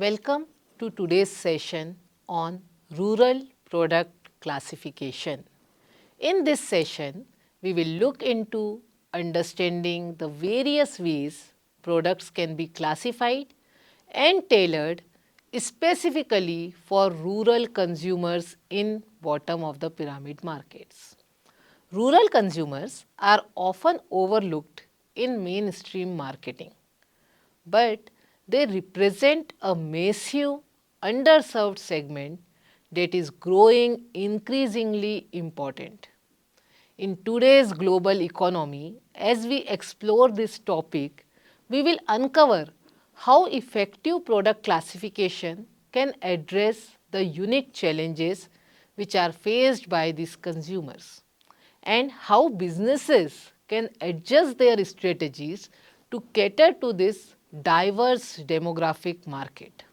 Welcome to today's session on rural product classification. In this session, we will look into understanding the various ways products can be classified and tailored specifically for rural consumers in bottom of the pyramid markets. Rural consumers are often overlooked in mainstream marketing, but they represent a massive underserved segment that is growing increasingly important. In today's global economy, as we explore this topic, we will uncover how effective product classification can address the unique challenges which are faced by these consumers and how businesses can adjust their strategies to cater to this diverse demographic market.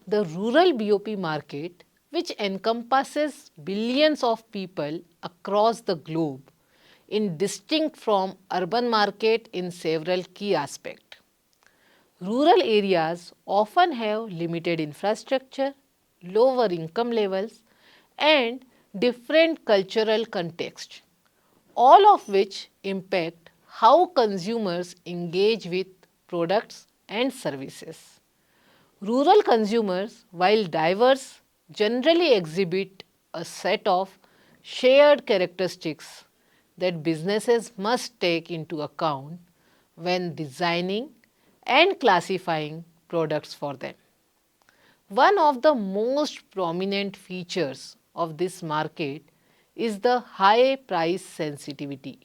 The rural BOP market, which encompasses billions of people across the globe, is distinct from urban market in several key aspects. Rural areas often have limited infrastructure, lower income levels, and different cultural context, all of which impact how consumers engage with products and services. Rural consumers, while diverse, generally exhibit a set of shared characteristics that businesses must take into account when designing and classifying products for them. One of the most prominent features of this market is the high price sensitivity,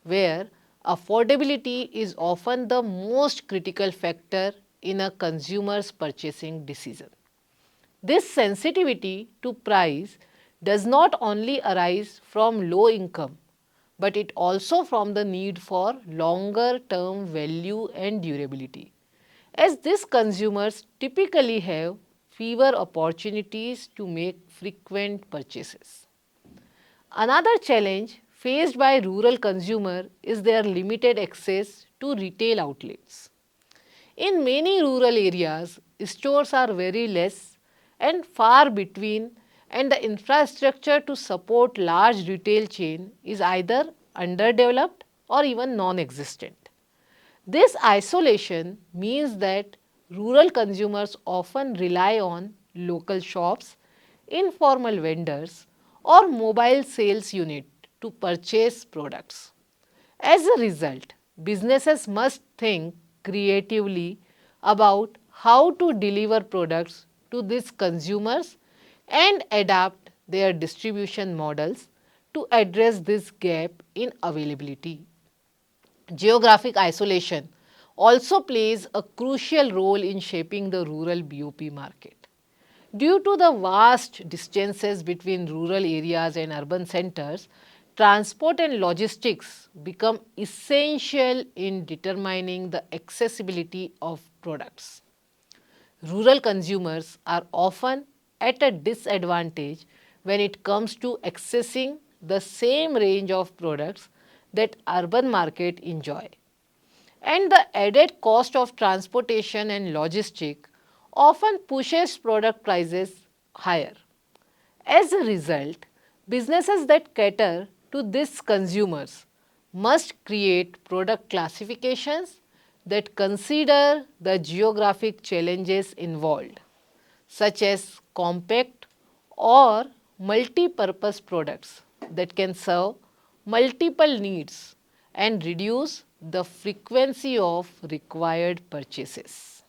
where affordability is often the most critical factor in a consumer's purchasing decision. This sensitivity to price does not only arise from low income, but it also from the need for longer term value and durability, as these consumers typically have fewer opportunities to make frequent purchases. Another challenge faced by rural consumer is their limited access to retail outlets. In many rural areas, stores are very less and far between, and the infrastructure to support large retail chain is either underdeveloped or even non-existent. This isolation means that rural consumers often rely on local shops, informal vendors, or mobile sales unit to purchase products. As a result, businesses must think creatively about how to deliver products to these consumers and adapt their distribution models to address this gap in availability. Geographic isolation also plays a crucial role in shaping the rural BOP market. Due to the vast distances between rural areas and urban centers, transport and logistics become essential in determining the accessibility of products. Rural consumers are often at a disadvantage when it comes to accessing the same range of products that urban market enjoy. And the added cost of transportation and logistic often pushes product prices higher. As a result, businesses that cater to these consumers must create product classifications that consider the geographic challenges involved, such as compact or multi-purpose products that can serve multiple needs and reduce the frequency of required purchases.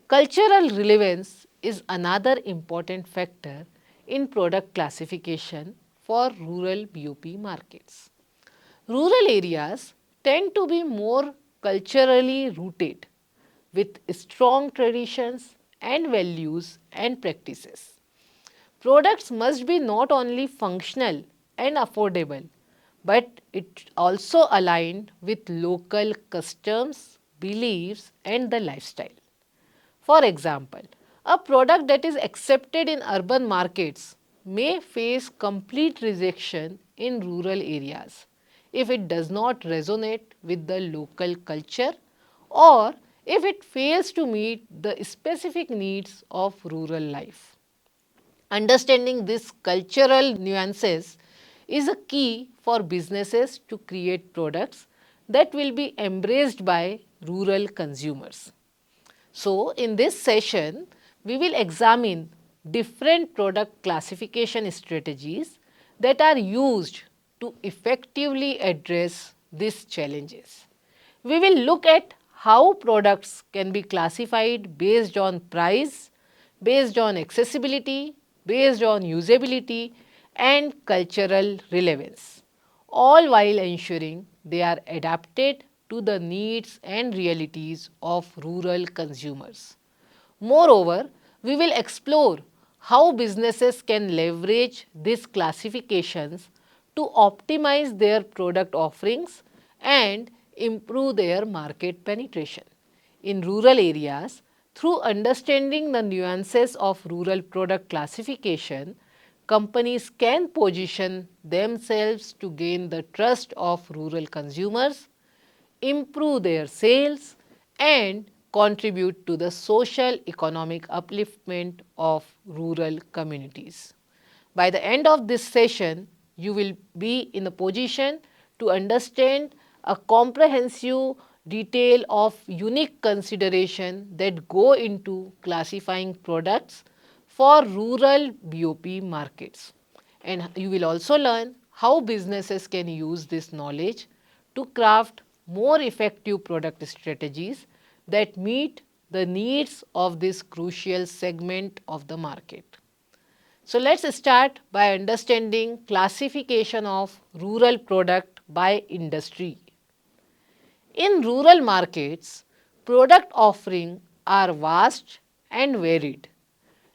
Cultural relevance is another important factor in product classification for rural BOP markets. Rural areas tend to be more culturally rooted with strong traditions and values and practices. Products must be not only functional and affordable, but it also aligned with local customs, beliefs and the lifestyle. For example, a product that is accepted in urban markets may face complete rejection in rural areas if it does not resonate with the local culture or if it fails to meet the specific needs of rural life. Understanding these cultural nuances is a key for businesses to create products that will be embraced by rural consumers. So, in this session, we will examine different product classification strategies that are used to effectively address these challenges. We will look at how products can be classified based on price, based on accessibility, based on usability and cultural relevance, all while ensuring they are adapted to the needs and realities of rural consumers. Moreover, we will explore how businesses can leverage these classifications to optimize their product offerings and improve their market penetration. In rural areas, through understanding the nuances of rural product classification, companies can position themselves to gain the trust of rural consumers, improve their sales and contribute to the social economic upliftment of rural communities. By the end of this session, you will be in a position to understand a comprehensive detail of unique consideration that go into classifying products for rural BOP markets. And you will also learn how businesses can use this knowledge to craft more effective product strategies that meet the needs of this crucial segment of the market. So, let us start by understanding classification of rural product by industry. In rural markets, product offerings are vast and varied,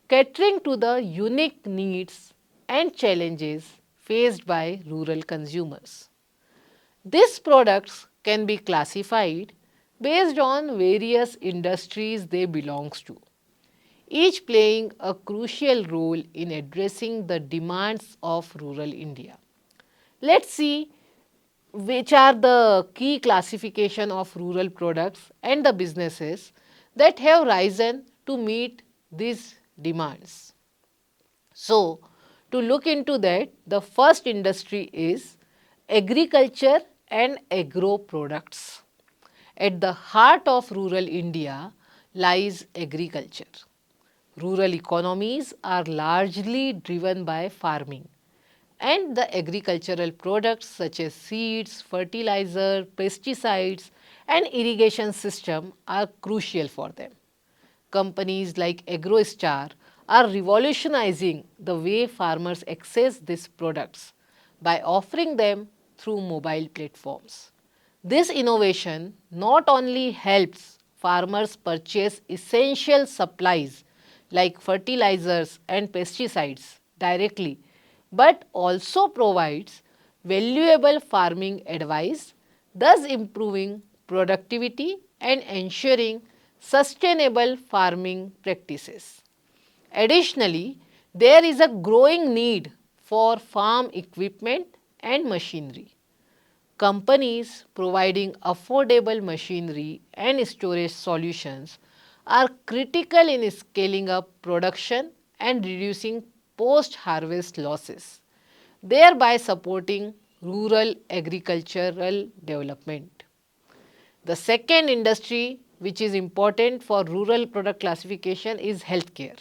catering to the unique needs and challenges faced by rural consumers. These products can be classified based on various industries they belong to, each playing a crucial role in addressing the demands of rural India. Let's see which are the key classification of rural products and the businesses that have risen to meet these demands. So, to look into that, the first industry is agriculture and agro products. At the heart of rural India lies agriculture. Rural economies are largely driven by farming, and the agricultural products such as seeds, fertilizer, pesticides and irrigation system are crucial for them. Companies like AgroStar are revolutionizing the way farmers access these products by offering them through mobile platforms. This innovation not only helps farmers purchase essential supplies like fertilizers and pesticides directly, but also provides valuable farming advice, thus improving productivity and ensuring sustainable farming practices. Additionally, there is a growing need for farm equipment and machinery. Companies providing affordable machinery and storage solutions are critical in scaling up production and reducing post-harvest losses, thereby supporting rural agricultural development. The second industry which is important for rural product classification is healthcare.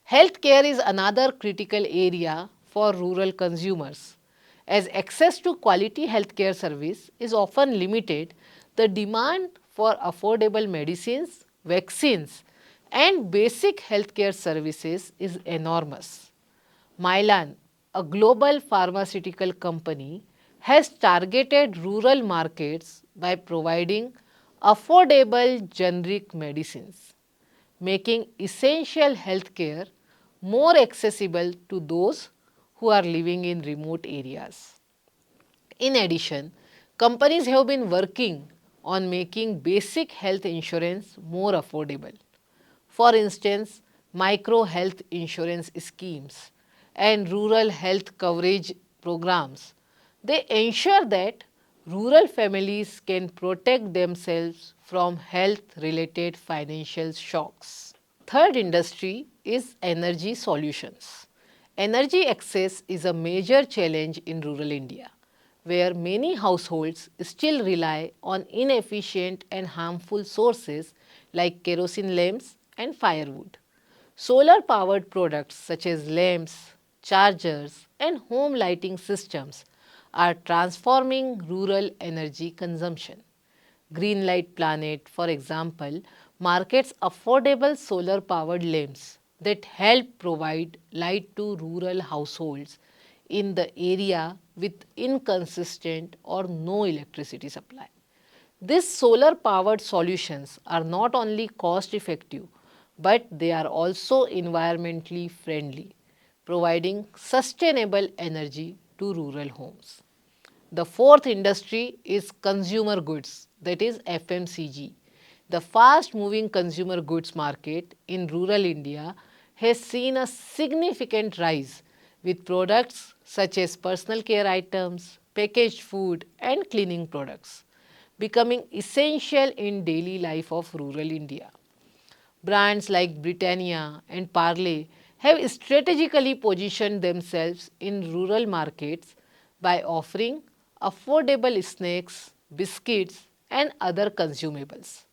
Healthcare is another critical area for rural consumers. As access to quality healthcare service is often limited, the demand for affordable medicines, vaccines and basic healthcare services is enormous. Mylan, a global pharmaceutical company, has targeted rural markets by providing affordable generic medicines, making essential healthcare more accessible to those who are living in remote areas. In addition, companies have been working on making basic health insurance more affordable. For instance, micro health insurance schemes and rural health coverage programs. They ensure that rural families can protect themselves from health-related financial shocks. Third industry is energy solutions. Energy access is a major challenge in rural India, where many households still rely on inefficient and harmful sources like kerosene lamps and firewood. Solar powered products such as lamps, chargers, and home lighting systems are transforming rural energy consumption. Greenlight Planet, for example, markets affordable solar powered lamps that help provide light to rural households in the area with inconsistent or no electricity supply. These solar powered solutions are not only cost effective, but they are also environmentally friendly, providing sustainable energy to rural homes. The fourth industry is consumer goods, that is FMCG. The fast moving consumer goods market in rural India has seen a significant rise with products such as personal care items, packaged food, and cleaning products becoming essential in daily life of rural India. Brands like Britannia and Parle have strategically positioned themselves in rural markets by offering affordable snacks, biscuits, and other consumables.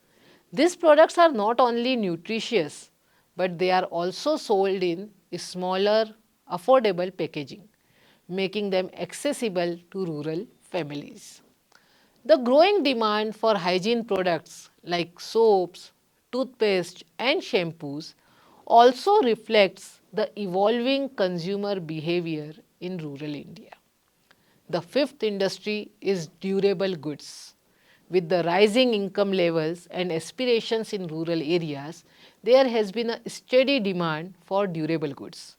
These products are not only nutritious, but they are also sold in smaller, affordable packaging, making them accessible to rural families. The growing demand for hygiene products like soaps, toothpaste, and shampoos also reflects the evolving consumer behavior in rural India. The fifth industry is durable goods. With the rising income levels and aspirations in rural areas, there has been a steady demand for durable goods.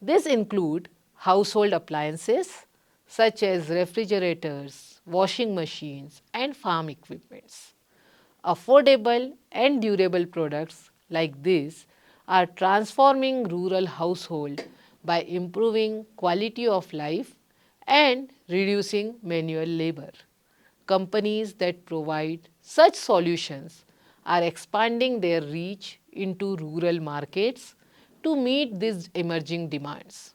These include household appliances such as refrigerators, washing machines, and farm equipments. Affordable and durable products like this are transforming rural household by improving quality of life and reducing manual labor. Companies that provide such solutions are expanding their reach into rural markets to meet these emerging demands.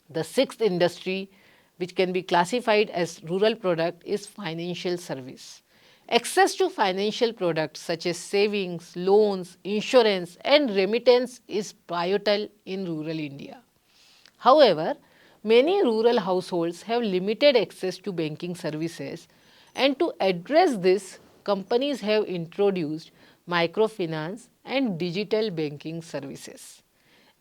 The sixth industry, which can be classified as rural product, is financial service. Access to financial products such as savings, loans, insurance, and remittance is pivotal in rural India. However, many rural households have limited access to banking services, and to address this, companies have introduced microfinance and digital banking services.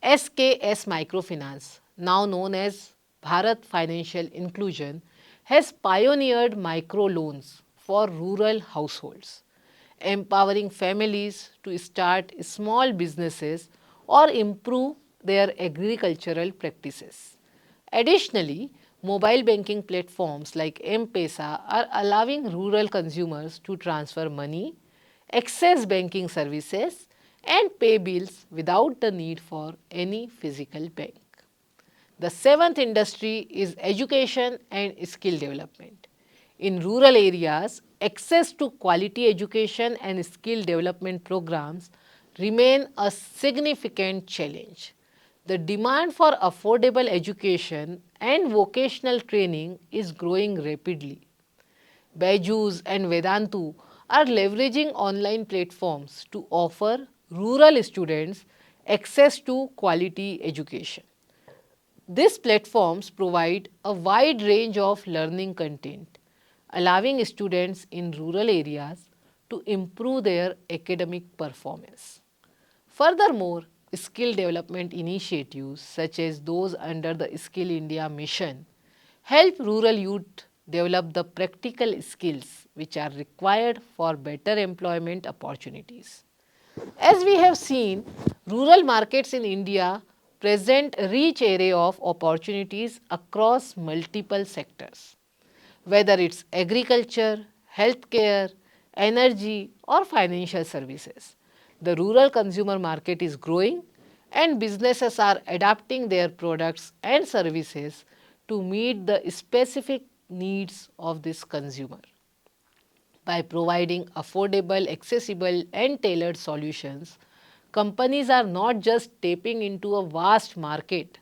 SKS Microfinance, now known as Bharat Financial Inclusion, has pioneered microloans for rural households, empowering families to start small businesses or improve their agricultural practices. Additionally, mobile banking platforms like M-Pesa are allowing rural consumers to transfer money, access banking services, and pay bills without the need for any physical bank. The seventh industry is education and skill development. In rural areas, access to quality education and skill development programs remain a significant challenge. The demand for affordable education and vocational training is growing rapidly. Byju's and Vedantu are leveraging online platforms to offer rural students access to quality education. These platforms provide a wide range of learning content, allowing students in rural areas to improve their academic performance. Furthermore, skill development initiatives such as those under the Skill India mission help rural youth develop the practical skills which are required for better employment opportunities. As we have seen, rural markets in India present a rich array of opportunities across multiple sectors. Whether it's agriculture, healthcare, energy, or financial services, the rural consumer market is growing and businesses are adapting their products and services to meet the specific needs of this consumer. By providing affordable, accessible and tailored solutions, companies are not just tapping into a vast market,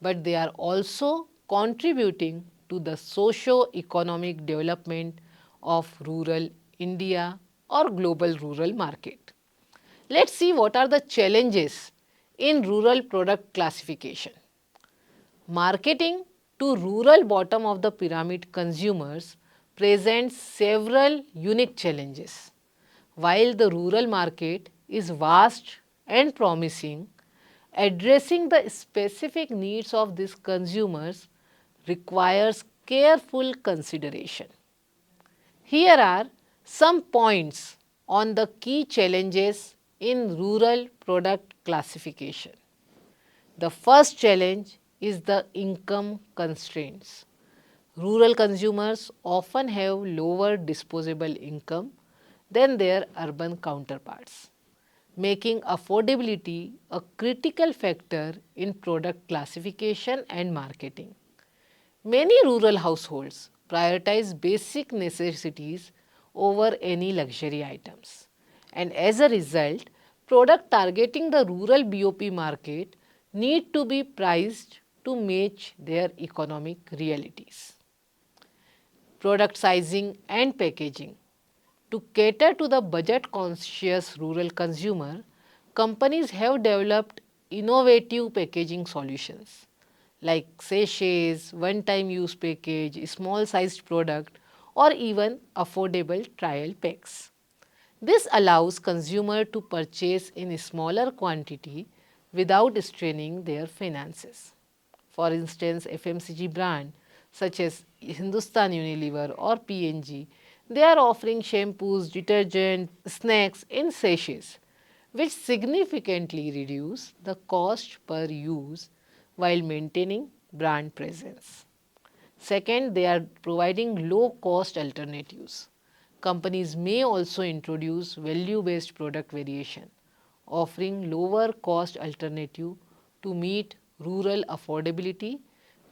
but they are also contributing to the socio-economic development of rural India or global rural market. Let's see what are the challenges in rural product classification. Marketing to rural bottom of the pyramid consumers presents several unique challenges. While the rural market is vast and promising, addressing the specific needs of these consumers requires careful consideration. Here are some points on the key challenges in rural product classification. The first challenge is the income constraints. Rural consumers often have lower disposable income than their urban counterparts, making affordability a critical factor in product classification and marketing. Many rural households prioritize basic necessities over any luxury items, and as a result, product targeting the rural BOP market need to be priced to match their economic realities. Product sizing and packaging. To cater to the budget conscious rural consumer, companies have developed innovative packaging solutions like sachets, one-time use package, small sized product or even affordable trial packs. This allows consumer to purchase in smaller quantity without straining their finances. For instance, FMCG brand such as Hindustan Unilever or P&G, they are offering shampoos, detergent, snacks in sachets, which significantly reduce the cost per use while maintaining brand presence. Second, they are providing low cost alternatives. Companies may also introduce value based product variation, offering lower cost alternative to meet rural affordability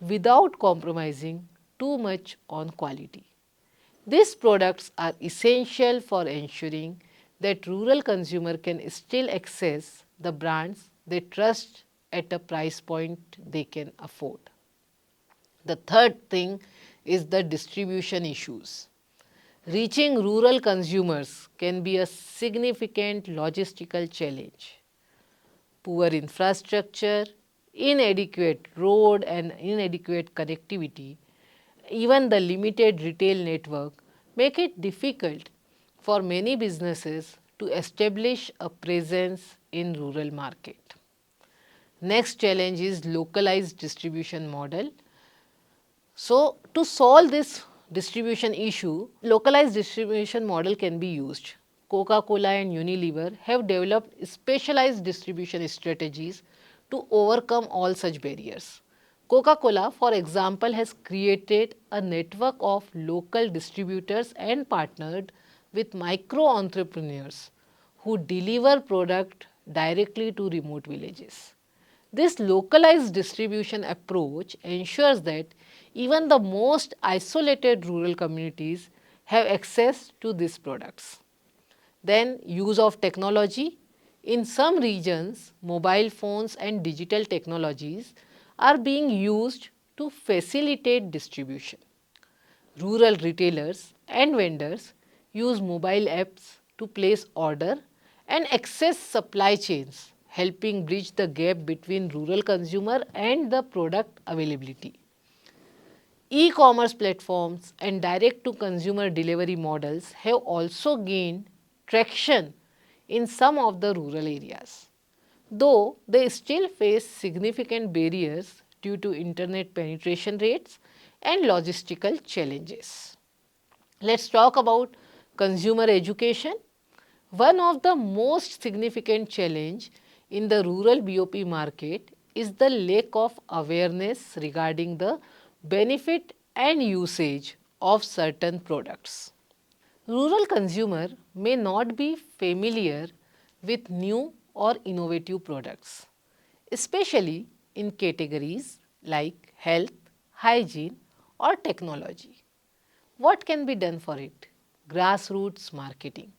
without compromising too much on quality. These products are essential for ensuring that rural consumer can still access the brands they trust at a price point they can afford. The third thing is the distribution issues. Reaching rural consumers can be a significant logistical challenge. Poor infrastructure, inadequate road and inadequate connectivity, even the limited retail network make it difficult for many businesses to establish a presence in rural market. Next challenge is localized distribution model. So, to solve this distribution issue, localized distribution model can be used. Coca-Cola and Unilever have developed specialized distribution strategies to overcome all such barriers. Coca-Cola, for example, has created a network of local distributors and partnered with micro entrepreneurs who deliver product directly to remote villages. This localized distribution approach ensures that even the most isolated rural communities have access to these products. Then use of technology. In some regions, mobile phones and digital technologies are being used to facilitate distribution. Rural retailers and vendors use mobile apps to place order and access supply chains, helping bridge the gap between rural consumer and the product availability. E-commerce platforms and direct-to-consumer delivery models have also gained traction in some of the rural areas, though they still face significant barriers due to internet penetration rates and logistical challenges. Let's talk about consumer education. One of the most significant challenge in the rural BOP market is the lack of awareness regarding the benefit and usage of certain products. Rural consumer may not be familiar with new or innovative products, especially in categories like health, hygiene or technology. What can be done for it? Grassroots marketing.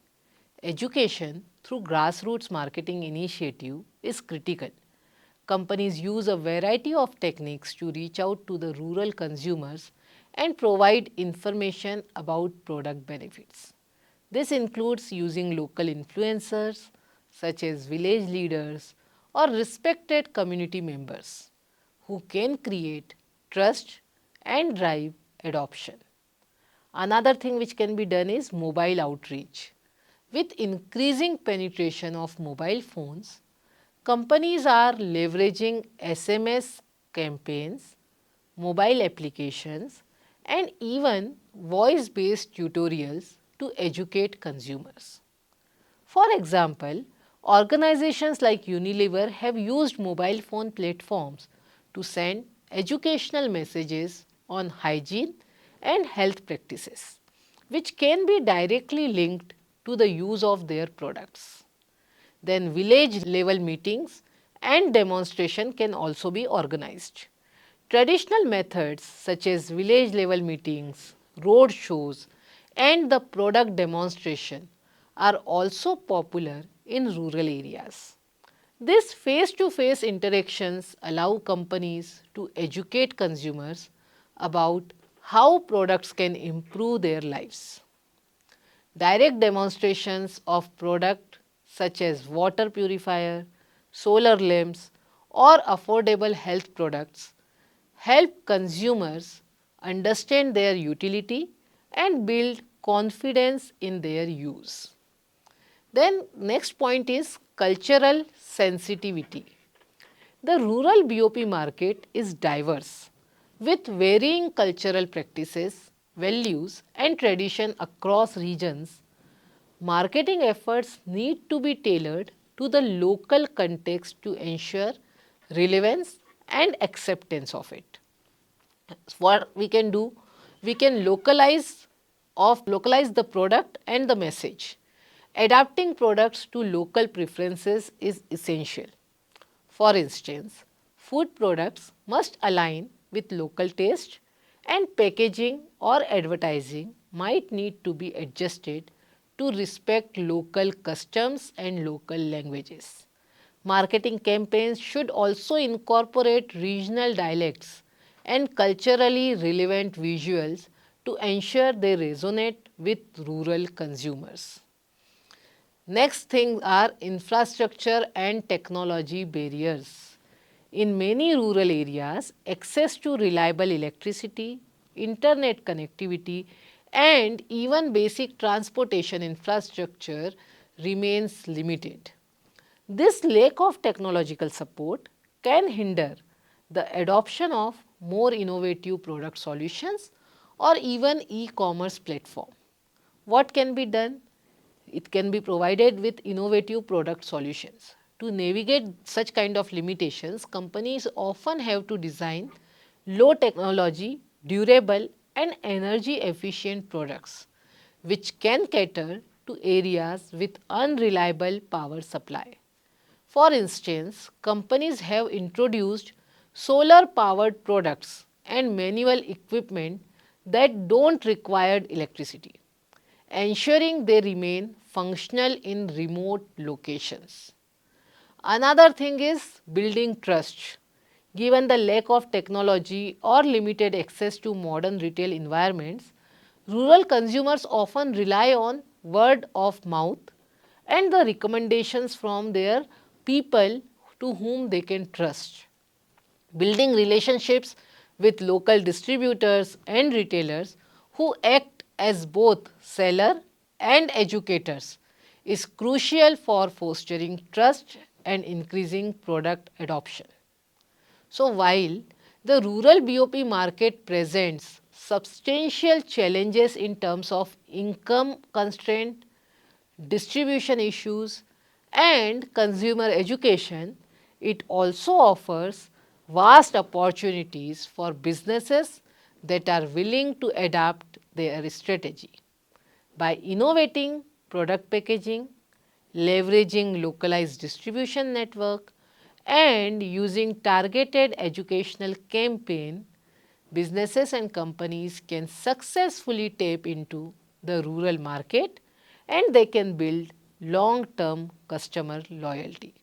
Education through grassroots marketing initiative is critical. Companies use a variety of techniques to reach out to the rural consumers and provide information about product benefits. This includes using local influencers such as village leaders or respected community members who can create trust and drive adoption. Another thing which can be done is mobile outreach. With increasing penetration of mobile phones, companies are leveraging SMS campaigns, mobile applications, and even voice-based tutorials to educate consumers. For example, organizations like Unilever have used mobile phone platforms to send educational messages on hygiene and health practices, which can be directly linked to the use of their products. Then village level meetings and demonstration can also be organized. Traditional methods such as village level meetings, road shows and the product demonstration are also popular in rural areas. These face-to-face interactions allow companies to educate consumers about how products can improve their lives. Direct demonstrations of product such as water purifier, solar lamps or affordable health products help consumers understand their utility and build confidence in their use. Then next point is cultural sensitivity. The rural BOP market is diverse with varying cultural practices, values and tradition across regions. Marketing efforts need to be tailored to the local context to ensure relevance and acceptance of it. What we can do? We can localize the product and the message. Adapting products to local preferences is essential. For instance, food products must align with local taste and packaging or advertising might need to be adjusted to respect local customs and local languages. Marketing campaigns should also incorporate regional dialects and culturally relevant visuals to ensure they resonate with rural consumers. Next thing are infrastructure and technology barriers. In many rural areas, access to reliable electricity, internet connectivity and even basic transportation infrastructure remains limited. This lack of technological support can hinder the adoption of more innovative product solutions or even e-commerce platform. What can be done? It can be provided with innovative product solutions. To navigate such kind of limitations, companies often have to design low technology, durable and energy efficient products which can cater to areas with unreliable power supply. For instance, companies have introduced solar powered products and manual equipment that don't require electricity, ensuring they remain functional in remote locations. Another thing is building trust. Given the lack of technology or limited access to modern retail environments, rural consumers often rely on word of mouth and the recommendations from their people to whom they can trust. Building relationships with local distributors and retailers who act as both seller and educators is crucial for fostering trust and increasing product adoption. So, while the rural BOP market presents substantial challenges in terms of income constraint, distribution issues and consumer education, it also offers vast opportunities for businesses that are willing to adapt their strategy. By innovating product packaging, leveraging localized distribution network and using targeted educational campaign, businesses and companies can successfully tap into the rural market and they can build long-term customer loyalty.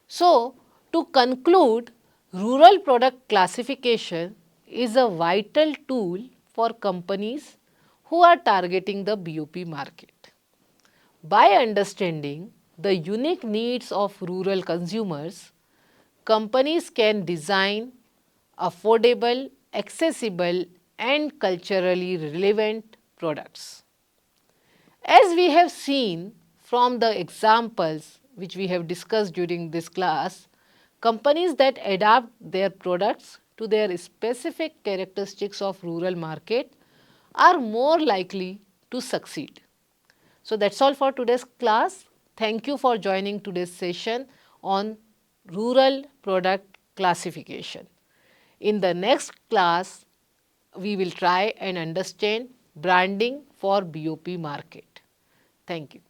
So, to conclude, rural product classification is a vital tool for companies who are targeting the BOP market. By understanding the unique needs of rural consumers, companies can design affordable, accessible and culturally relevant products. As we have seen from the examples which we have discussed during this class, companies that adapt their products to their specific characteristics of rural market are more likely to succeed. So that's all for today's class. Thank you for joining today's session on rural product classification. In the next class, we will try and understand branding for BOP market. Thank you.